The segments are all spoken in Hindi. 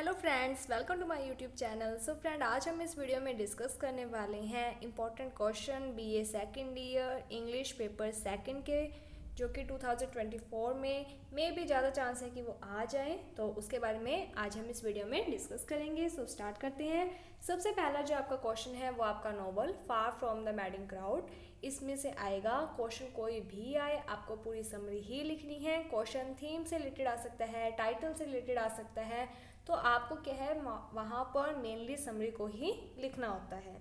Hello friends, welcome to my YouTube channel. So friend, आज हम इस वीडियो में डिस्कस करने वाले हैं important question BA second year English paper second के, जो कि 2024 में भी ज़्यादा चांस है कि वो आ जाए। तो उसके बारे में आज हम इस वीडियो में डिस्कस करेंगे। सो स्टार्ट करते हैं। सबसे पहला जो आपका क्वेश्चन है वो आपका novel far from the madding crowd, इसमें से आएगा। क्वेश्चन कोई भी आए, आपको पूरी समरी ही लिखनी है। क्वेश्चन थीम से रिलेटेड आ सकता है, टाइटल से रिलेटेड आ सकता है, तो आपको क्या है वहाँ पर मेनली समरी को ही लिखना होता है।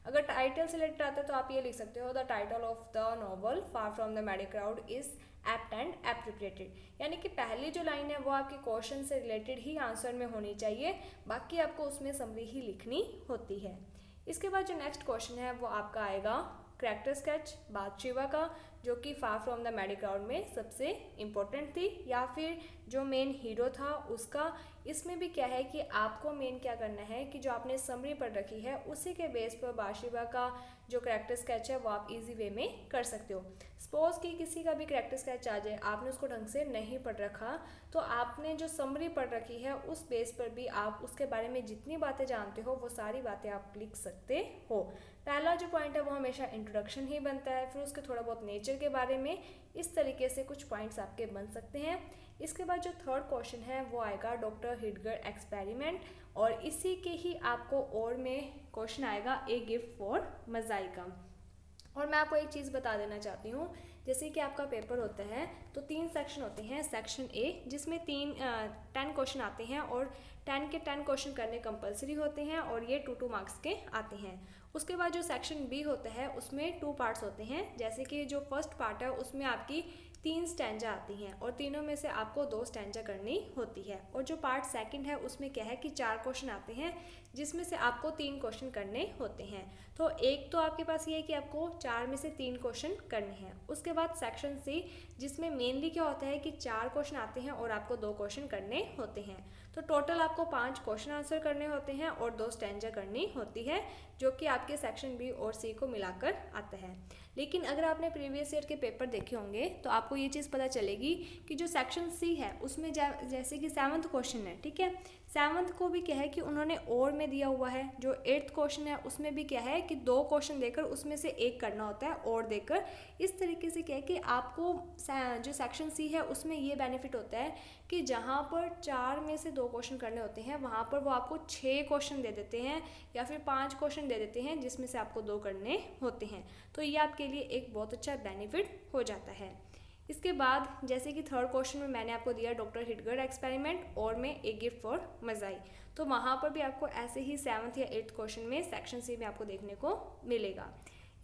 अगर टाइटल से रिलेटेड आता है तो आप ये लिख सकते हो, the title of the novel far from the madding crowd is apt and appropriated, यानी कि पहली जो लाइन है वो आपके क्वेश्चन से रिलेटेड ही आंसर में होनी चाहिए, बाकी आपको उसमें समरी ही लिखनी होती है। इसके बाद जो नेक्स्ट क्वेश्चन है वो आपका आएगा कैरेक्टर स्केच बाथशेबा का, जो कि far from the madding crowd में सबसे इम्पोर्टेंट थी, या फिर जो मेन हीरो था उसका। इसमें भी क्या है कि आपको मेन क्या करना है कि जो आपने समरी पढ़ रखी है उसी के बेस पर बाथशेबा का जो कैरेक्टर स्केच है वो आप इजी वे में कर सकते हो। सपोज कि किसी का भी कैरेक्टर स्केच आ जाए, आपने उसको ढंग से नहीं पढ़ रखा, तो आपने जो समरी पढ़ रखी है उस बेस पर भी आप उसके बारे में जितनी बातें जानते हो वो सारी बातें आप लिख सकते हो। पहला जो पॉइंट है वो हमेशा इंट्रोडक्शन ही बनता है, फिर उसके थोड़ा बहुत नेचर के बारे में, इस तरीके से कुछ पॉइंट्स आपके बन सकते हैं। इसके बाद जो थर्ड क्वेश्चन है वो आएगा डॉक्टर हिटगर एक्सपेरिमेंट, और इसी के ही आपको और में क्वेश्चन आएगा ए गिफ्ट फॉर मजाइका। और मैं आपको एक चीज़ बता देना चाहती हूँ, जैसे कि आपका पेपर होता है तो 3 सेक्शन होते हैं। सेक्शन ए जिसमें 10 क्वेश्चन आते हैं, और 10 के 10 क्वेश्चन करने कंपलसरी होते हैं, और ये 2 मार्क्स के आते हैं। उसके बाद जो सेक्शन बी होता है उसमें 2 पार्ट्स होते हैं, जैसे कि जो फर्स्ट पार्ट है उसमें आपकी 3 स्टैंजा आती हैं, और तीनों में से आपको 2 स्टैंजा करनी होती है। और जो पार्ट सेकंड है उसमें क्या है कि 4 क्वेश्चन आते हैं, जिसमें से आपको 3 क्वेश्चन करने होते हैं। तो एक तो आपके पास ये है कि आपको 4 में से 3 क्वेश्चन करने हैं। उसके बाद सेक्शन सी, जिसमें मेनली क्या होता है कि 4 क्वेश्चन आते हैं और आपको 2 क्वेश्चन करने होते हैं। तो टोटल आपको 5 क्वेश्चन आंसर करने होते हैं और 2 स्टैंजा करनी होती है, जो कि आपके सेक्शन बी और सी को मिलाकर आता है। लेकिन अगर आपने प्रीवियस ईयर के पेपर देखे होंगे तो आपको ये चीज़ पता चलेगी कि जो सेक्शन सी है उसमें जैसे कि 7th क्वेश्चन है, ठीक है, 7th को भी क्या है कि उन्होंने और में दिया हुआ है। जो 8th क्वेश्चन है उसमें भी क्या है कि 2 क्वेश्चन देकर उसमें से एक करना होता है और देकर। इस तरीके से क्या है कि आपको जो सेक्शन सी है उसमें ये बेनिफिट होता है कि जहाँ पर 4 में से 2 क्वेश्चन करने होते हैं वहाँ पर वो आपको 6 क्वेश्चन दे देते हैं, या फिर 5 क्वेश्चन दे देते हैं, जिसमें से आपको 2 करने होते हैं। तो ये आपके लिए एक बहुत अच्छा बेनिफिट हो जाता है। इसके बाद जैसे कि थर्ड क्वेश्चन में मैंने आपको दिया डॉक्टर हिटगर एक्सपेरिमेंट, और में ए गिफ्ट फॉर मजाई, तो वहाँ पर भी आपको ऐसे ही 7th या 8th क्वेश्चन में सेक्शन सी में आपको देखने को मिलेगा।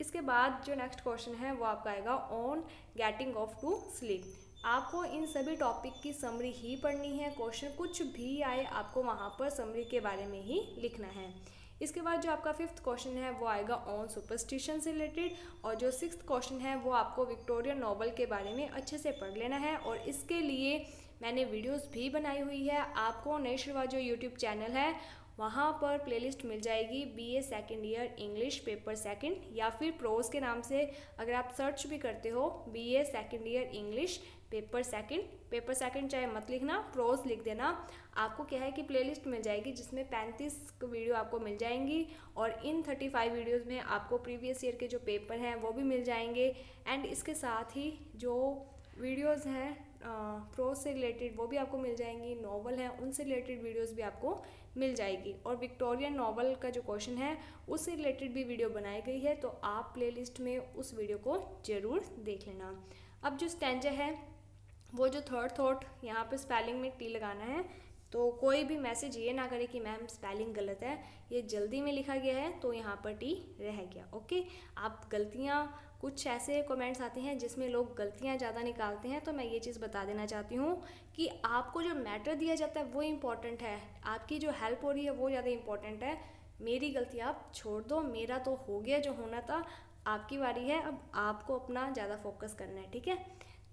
इसके बाद जो नेक्स्ट क्वेश्चन है वो आपका आएगा on getting off to sleep. आपको इन सभी टॉपिक की समरी ही पढ़नी है, क्वेश्चन कुछ भी आए आपको वहाँ पर समरी के बारे में ही लिखना है। इसके बाद जो आपका 5th क्वेश्चन है वो आएगा ऑन सुपरस्टिशन से रिलेटेड, और जो 6th क्वेश्चन है वो आपको विक्टोरियन नॉवल के बारे में अच्छे से पढ़ लेना है, और इसके लिए मैंने वीडियोस भी बनाई हुई है। आपको नेशवा जो यूट्यूब चैनल है वहाँ पर प्लेलिस्ट मिल जाएगी BA second year English paper second, या फिर प्रोज के नाम से अगर आप सर्च भी करते हो BA second year English paper second चाहे मत लिखना, प्रोज लिख देना। आपको क्या है कि प्लेलिस्ट मिल जाएगी जिसमें 35 वीडियो आपको मिल जाएंगी, और इन 35 वीडियोस में आपको प्रीवियस ईयर के जो पेपर हैं वो भी मिल जाएंगे, एंड इसके साथ ही जो वीडियोस हैं प्रोज से रिलेटेड वो भी आपको मिल जाएंगी, नॉवल हैं उनसे रिलेटेड वीडियोस भी आपको मिल जाएगी, और विक्टोरियन नॉवल का जो क्वेश्चन है उससे रिलेटेड भी वीडियो बनाई गई है, तो आप प्लेलिस्ट में उस वीडियो को ज़रूर देख लेना। अब जो स्टैंजा है वो जो थर्ड थॉट, यहाँ पे स्पेलिंग में टी लगाना है, तो कोई भी मैसेज ये ना करे कि मैम स्पेलिंग गलत है, ये जल्दी में लिखा गया है तो यहाँ पर टी रह गया। ओके, आप गलतियाँ, कुछ ऐसे कमेंट्स आते हैं जिसमें लोग गलतियाँ ज़्यादा निकालते हैं, तो मैं ये चीज़ बता देना चाहती हूँ कि आपको जो मैटर दिया जाता है वो इम्पॉर्टेंट है, आपकी जो हेल्प हो रही है वो ज़्यादा इम्पॉर्टेंट है। मेरी गलती आप छोड़ दो, मेरा तो हो गया जो होना था, आपकी बारी है, अब आपको अपना ज़्यादा फोकस करना है, ठीक है।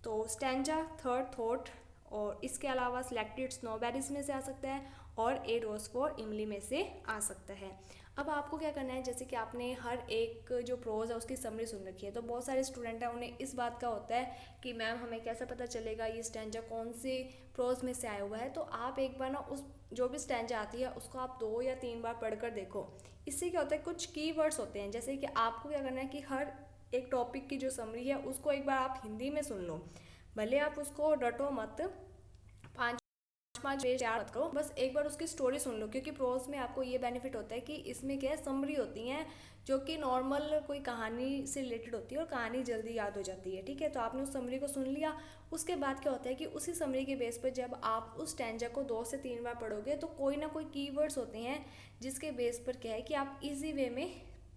तो स्टैंजा, थर्ड थॉट और इसके अलावा सिलेक्टेड स्नोबेरीज में से आ सकता है और ए रोज फॉर इमली में से आ सकता है। अब आपको क्या करना है, जैसे कि आपने हर एक जो प्रोज है उसकी समरी सुन रखी है, तो बहुत सारे स्टूडेंट हैं उन्हें इस बात का होता है कि मैम हमें कैसे पता चलेगा ये स्टैंजा कौन से प्रोज में से आया हुआ है। तो आप एक बार ना उस जो भी स्टैंजा आती है उसको आप 2 या 3 बार पढ़कर देखो। इससे क्या होता है, कुछ कीवर्ड्स होते हैं, जैसे कि आपको क्या करना है कि हर एक टॉपिक की जो समरी है उसको एक बार आप हिंदी में सुन लो, भले आप उसको रटो मत, 5 पेज याद मत करो, बस एक बार उसकी स्टोरी सुन लो। क्योंकि प्रोज में आपको ये बेनिफिट होता है कि इसमें क्या है, समरी होती हैं जो कि नॉर्मल कोई कहानी से रिलेटेड होती है और कहानी जल्दी याद हो जाती है। ठीक है, तो आपने उस समरी को सुन लिया, उसके बाद क्या होता है कि उसी समरी के बेस पर जब आप उस स्टैंजा को 2 से 3 बार पढ़ोगे तो कोई ना कोई कीवर्ड्स होते हैं जिसके बेस पर क्या है कि आप इजी वे में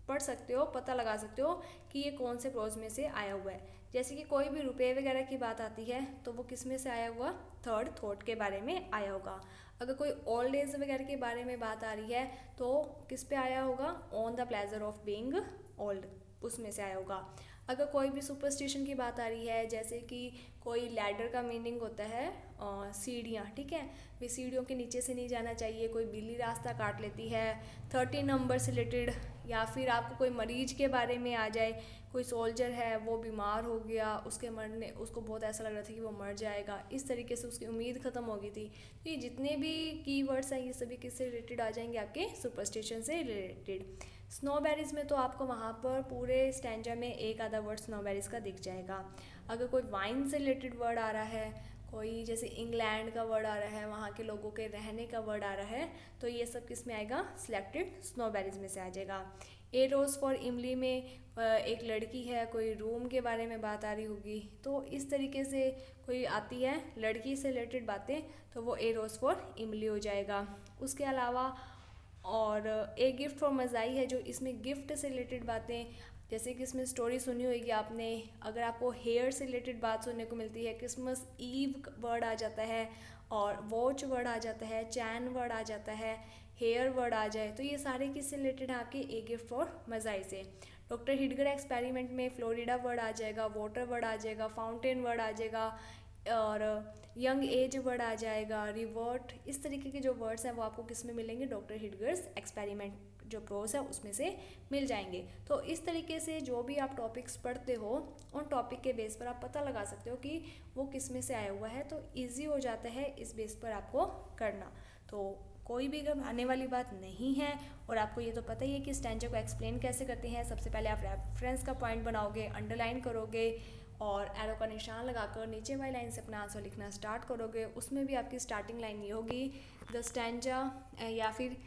पढ़ सकते हो, पता लगा सकते हो कि ये कौन से प्रोज में से आया हुआ है। जैसे कि कोई भी रुपये वगैरह की बात आती है तो वो किस में से आया हुआ, थर्ड थॉट के बारे में आया होगा। अगर कोई ओल्ड एज वगैरह के बारे में बात आ रही है तो किस पे आया होगा, on the pleasure of being old, उसमें से आया होगा। अगर कोई भी सुपरस्टिशन की बात आ रही है, जैसे कि कोई लैडर का मीनिंग होता है सीढ़ियाँ, ठीक है, वे सीढ़ियों के नीचे से नहीं जाना चाहिए, कोई बिल्ली रास्ता काट लेती है, 13 नंबर से रिलेटेड, या फिर आपको कोई मरीज के बारे में आ जाए, कोई सोल्जर है वो बीमार हो गया, उसके मरने उसको बहुत ऐसा लग रहा था कि वो मर जाएगा, इस तरीके से उसकी उम्मीद ख़त्म हो गई थी। तो ये जितने भी कीवर्ड्स हैं ये सभी किससे रिलेटेड आ जाएंगे, आपके सुपरस्टिशन से रिलेटेड। स्नोबेरीज में तो आपको वहाँ पर पूरे स्टैंजा में एक आधा वर्ड स्नोबेरीज का दिख जाएगा। अगर कोई वाइन से रिलेटेड वर्ड आ रहा है, कोई जैसे इंग्लैंड का वर्ड आ रहा है, वहाँ के लोगों के रहने का वर्ड आ रहा है, तो ये सब किस में आएगा, सिलेक्टेड स्नोबेरीज में से आ जाएगा। ए रोज़ फॉर इमली में एक लड़की है, कोई रूम के बारे में बात आ रही होगी, तो इस तरीके से कोई आती है लड़की से रिलेटेड बातें तो वो ए रोज़ फॉर इमली हो जाएगा। उसके अलावा और ए गिफ्ट फॉर मज़ाई है जो इसमें गिफ्ट से रिलेटेड बातें, जैसे कि इसमें स्टोरी सुनी होगी आपने, अगर आपको हेयर से रिलेटेड बात सुनने को मिलती है, क्रिसमस ईव वर्ड आ जाता है और वॉच वर्ड आ जाता है, चैन वर्ड आ जाता है, हेयर वर्ड आ जाए, तो ये सारे किससे रिलेटेड है, आपके ए गिफ्ट फॉर मज़ाई से। डॉक्टर हिडगर एक्सपेरिमेंट में फ्लोरिडा वर्ड आ जाएगा, वाटर वर्ड आ जाएगा, फाउंटेन वर्ड आ जाएगा और यंग एज वर्ड आ जाएगा, रिवर्ट, इस तरीके के जो वर्ड्स हैं वो आपको किस में मिलेंगे, डॉक्टर हिडगर्स एक्सपेरिमेंट जो प्रोज है उसमें से मिल जाएंगे। तो इस तरीके से जो भी आप टॉपिक्स पढ़ते हो उन टॉपिक के बेस पर आप पता लगा सकते हो कि वो किस में से आया हुआ है, तो ईजी हो जाता है इस बेस पर आपको करना। तो कोई भी घबराने वाली बात नहीं है और आपको ये तो पता ही है कि स्टैंजा को एक्सप्लेन कैसे करते हैं। सबसे पहले आप रेफरेंस का पॉइंट बनाओगे, अंडरलाइन करोगे और एरो का निशान लगाकर नीचे वाली लाइन से अपना आंसर लिखना स्टार्ट करोगे। उसमें भी आपकी स्टार्टिंग लाइन ये होगी, द स्टैंजा या फिर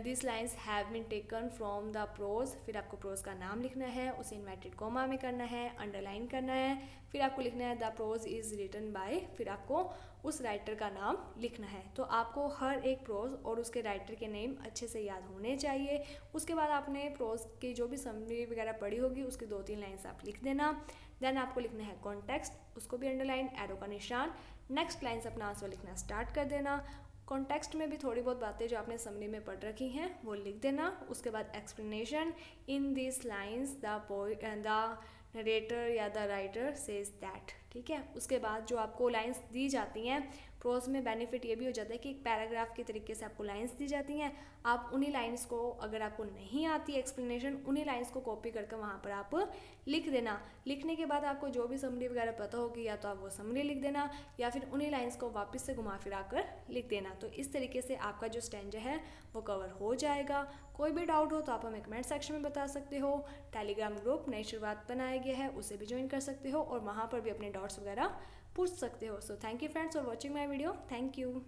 this lines have been taken from the prose, फिर आपको प्रोज का नाम लिखना है, उसे इन्वर्टेड कॉमा में करना है, अंडरलाइन करना है, फिर आपको लिखना है the prose is written by, फिर आपको उस राइटर का नाम लिखना है। तो आपको हर एक प्रोज और उसके राइटर के नेम अच्छे से याद होने चाहिए। उसके बाद आपने प्रोज की जो भी समरी वगैरह पढ़ी होगी उसकी 2-3 लाइन्स आप लिख देना। देन आपको लिखना है कॉन्टेक्स्ट, उसको भी अंडरलाइन, एरो का निशान, नेक्स्ट लाइन से अपना आंसर लिखना स्टार्ट कर देना। कॉन्टेक्स्ट में भी थोड़ी बहुत बातें जो आपने समरी में पढ़ रखी हैं वो लिख देना। उसके बाद explanation, in this lines the narrator या द राइटर सेज दैट, ठीक है। उसके बाद जो आपको लाइंस दी जाती हैं प्रोज में बेनिफिट ये भी हो जाता है कि एक पैराग्राफ के तरीके से आपको लाइंस दी जाती हैं, आप उन्हीं लाइंस को, अगर आपको नहीं आती एक्सप्लेनेशन, उन्हीं लाइंस को कॉपी करके वहाँ पर आप लिख देना। लिखने के बाद आपको जो भी समरी वगैरह पता होगी या तो आप वो समरी लिख देना या फिर उन्हीं लाइंस को वापस से घुमा फिरा कर लिख देना। तो इस तरीके से आपका जो स्टैंजा है वो कवर हो जाएगा। कोई भी डाउट हो तो आप हमें कमेंट सेक्शन में बता सकते हो। टेलीग्राम ग्रुप नई शुरुआत बनाया गया है, उसे भी ज्वाइन कर सकते हो और वहाँ पर भी अपने डाउट्स वगैरह पूछ सकते हो। So thank you friends for watching my video. Thank you.